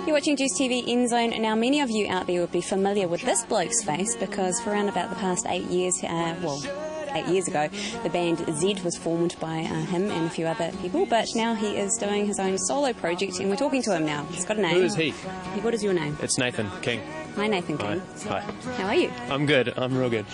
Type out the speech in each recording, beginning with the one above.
You're watching Juice TV NZown. Now, many of you out there would be familiar with this bloke's face because for around about the past 8 years, 8 years ago, the band Z was formed by him and a few other people, but now he is doing his own solo project and we're talking to him now. He's got a name. Who is he? What is your name? It's Nathan King. Hi, Nathan King. Hi. How are you? I'm good. I'm real good.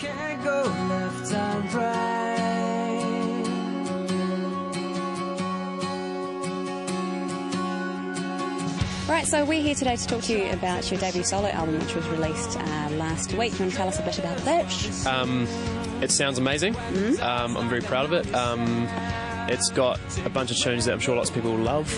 Right, so we're here today to talk to you about your debut solo album, which was released last week. You want to tell us a bit about that? It sounds amazing. Mm-hmm. I'm very proud of it. It's got a bunch of tunes that I'm sure lots of people will love.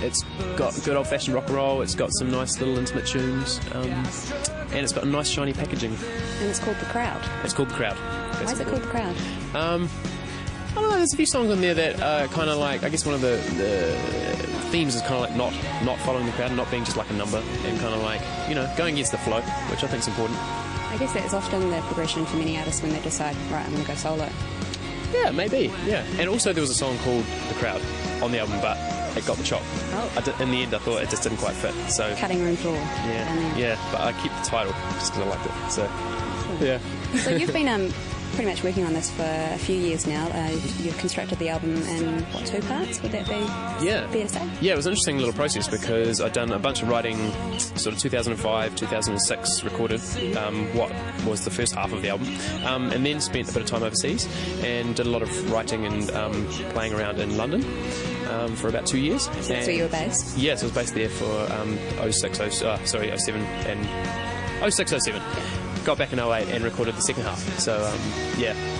It's got good old-fashioned rock and roll. It's got some nice little intimate tunes. And it's got a nice shiny packaging. And it's called The Crowd. It's called The Crowd. Why is it called The Crowd? I don't know, there's a few songs on there that are kind of like, I guess one of the themes is kind of like not following the crowd and not being just like a number and kind of like, you know, going against the flow, which I think is important. I guess that is often the progression for many artists when they decide, right, I'm going to go solo. Yeah, maybe, yeah. And also there was a song called The Crowd on the album, but it got the chop. Oh. In the end I thought it just didn't quite fit, so... Cutting room floor. Yeah, but I keep the title just because I liked it, so... Cool. Yeah. So you've been pretty much working on this for a few years now. You've constructed the album in, what, 2 parts? Would that be fair to say? Yeah, it was an interesting little process because I'd done a bunch of writing, sort of 2005, 2006 recorded, what was the first half of the album, and then spent a bit of time overseas and did a lot of writing and playing around in London for about 2 years. So that's where you were based? Yes, I was based there for 07 and 06, 07. Got back in 08 and recorded the second half. So,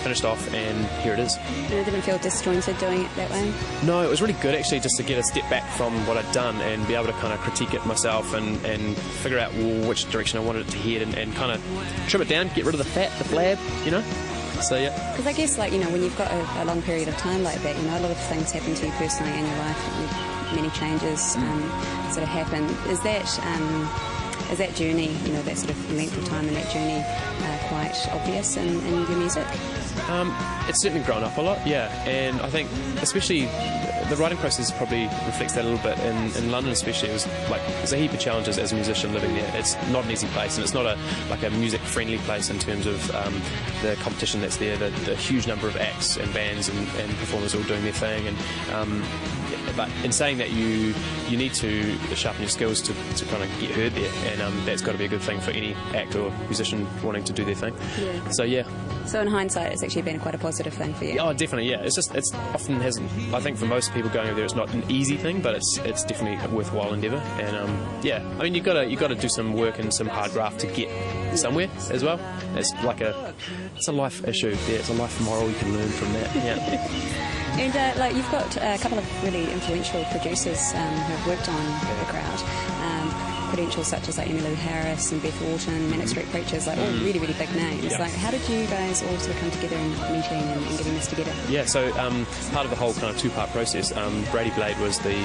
finished off and here it is. And it didn't feel disjointed doing it that way? No, it was really good actually just to get a step back from what I'd done and be able to kind of critique it myself and figure out which direction I wanted it to head and kind of trim it down, get rid of the fat, the flab, you know? So, yeah. Because I guess, like, you know, when you've got a long period of time like that, you know, a lot of things happen to you personally in your life, many changes sort of happen. Is that journey, you know, that sort of length of time and that journey quite obvious in your music? It's certainly grown up a lot, yeah, and I think especially the writing process probably reflects that a little bit. In London especially, it was like there's a heap of challenges as a musician living there. It's not an easy place, and it's not a music-friendly place in terms of the competition that's there, the huge number of acts and bands and performers all doing their thing, and but in saying that, you need to sharpen your skills to kind of get heard there, and that's got to be a good thing for any act or musician wanting to do their thing. Yeah. So yeah. So in hindsight, it's actually been quite a positive thing for you. Oh, definitely, yeah. It's often hasn't. I think for most people going over there, it's not an easy thing, but it's definitely a worthwhile endeavour. And I mean, you got to do some work and some hard graft to get somewhere as well. It's a life issue. Yeah, it's a life moral you can learn from that. Yeah. And you've got a couple of really influential producers who have worked on The Crowd. Credentials such as like Emmylou Harris and Beth Orton, Manic Street Preachers, like all really, really big names. Yeah. Like, how did you guys all sort of come together in meeting and getting this together? Yeah, so part of the whole kind of 2-part process, Brady Blade was the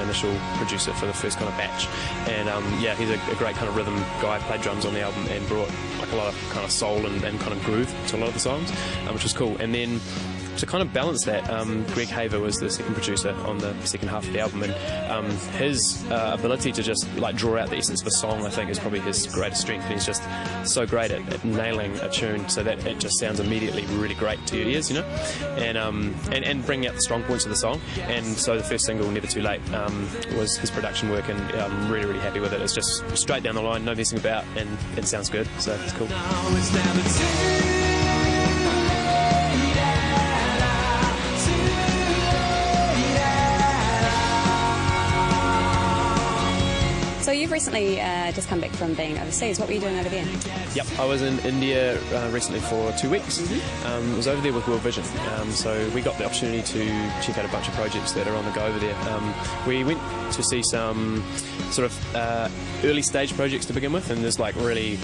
initial producer for the first kind of batch, and he's a great kind of rhythm guy, played drums on the album and brought like a lot of kind of soul and kind of groove to a lot of the songs, which was cool. And then to kind of balance that, Greg Haver was the second producer on the second half of the album, and his ability to just like draw out the essence of a song, I think, is probably his greatest strength. And he's just so great at nailing a tune so that it just sounds immediately really great to your ears, you know, and bringing out the strong points of the song. And so the first single, Never Too Late, was his production work, and I'm really, really happy with it. It's just straight down the line, no messing about, and it sounds good, so it's cool. So you've recently just come back from being overseas. What were you doing over there? Yep, I was in India recently for 2 weeks. I was over there with World Vision, so we got the opportunity to check out a bunch of projects that are on the go over there. We went to see some sort of early stage projects to begin with, and there's like really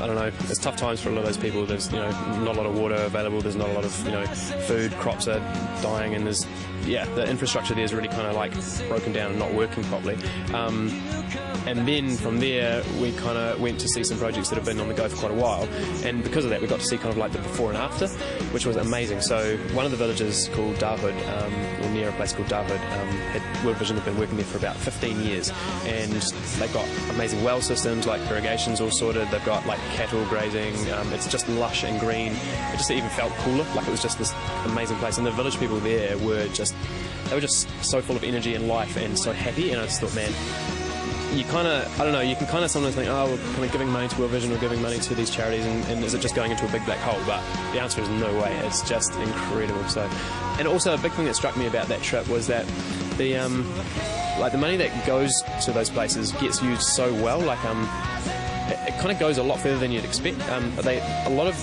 I don't know, it's tough times for a lot of those people. There's, not a lot of water available, there's not a lot of, food, crops are dying, and there's, the infrastructure there is really kind of like broken down and not working properly. And then from there, we kind of went to see some projects that have been on the go for quite a while, and because of that, we got to see kind of like the before and after, which was amazing. So one of the villages called Darhood, or near a place called Darhood, World Vision have been working there for about 15 years, and they've got amazing well systems, like irrigation's all sorted, they've got like cattle grazing, it's just lush and green. It just even felt cooler, like it was just this amazing place, and the village people there were just so full of energy and life and so happy, and I just thought, man, you kind of, I don't know, you can kind of sometimes think, oh, we're kind of giving money to World Vision or giving money to these charities, and is it just going into a big black hole? But the answer is no way. It's just incredible. So, and also a big thing that struck me about that trip was that the money that goes to those places gets used so well. Like it kind of goes a lot further than you'd expect. A lot of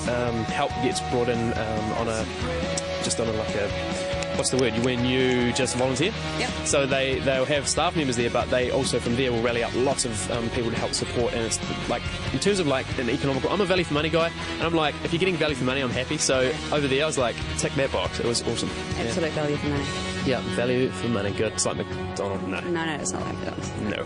help gets brought in on a what's the word? When you just volunteer. Yep. So they'll have staff members there, but they also from there will rally up lots of people to help support. And it's like, in terms of like an economical, I'm a value for money guy, and I'm like, if you're getting value for money, I'm happy. So over there, I was like, tick that box. It was awesome. Absolute value for money. Yeah, value for money. Good. It's like McDonald's. No. No, it's not like McDonald's. No.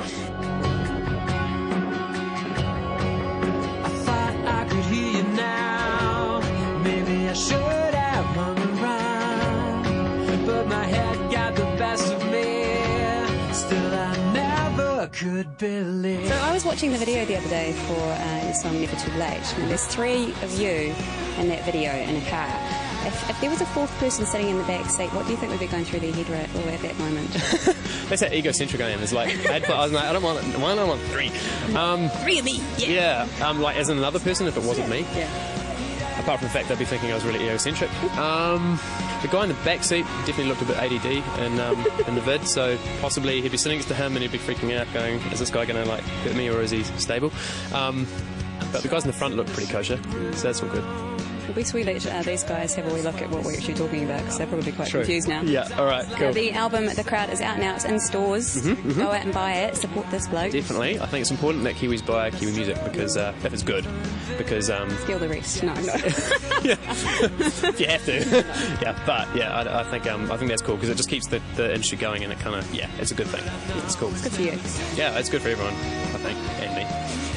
I thought I could hear you now. Maybe I should have hung around, but my head got the best of me. Still, I never could believe. So I was watching the video the other day for your song Never Too Late, and there's 3 of you in that video in a car. If there was a 4th person sitting in the back seat, what do you think would be going through their head right at that moment? That's how egocentric I am. It's like, I was like, I don't want 3. 3 of me, yeah. Like as another person, if it wasn't me. Yeah. Apart from the fact they'd be thinking I was really egocentric. The guy in the back seat definitely looked a bit ADD in the vid, so possibly he'd be sitting next to him and he'd be freaking out, going, is this guy going to like hurt me or is he stable? But the guys in the front look pretty kosher, so that's all good. It'll be sweet that these guys have a wee look at what we're actually talking about, because they're probably quite confused now. Yeah, alright, cool. The album The Crowd is out now, it's in stores. Go out and buy it, support this bloke. Definitely. I think it's important that Kiwis buy Kiwi music, because if it's good, because steal the rest. No. Yeah. If you have to. I think that's cool, because it just keeps the industry going, and it kind of, it's a good thing. It's cool. It's good for you. Yeah, it's good for everyone, I think, and me.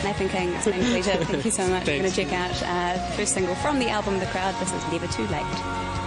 Nathan King, it's been a pleasure. Thank you so much. We're going to check out the first single from the album The Crowd. This is Never Too Late.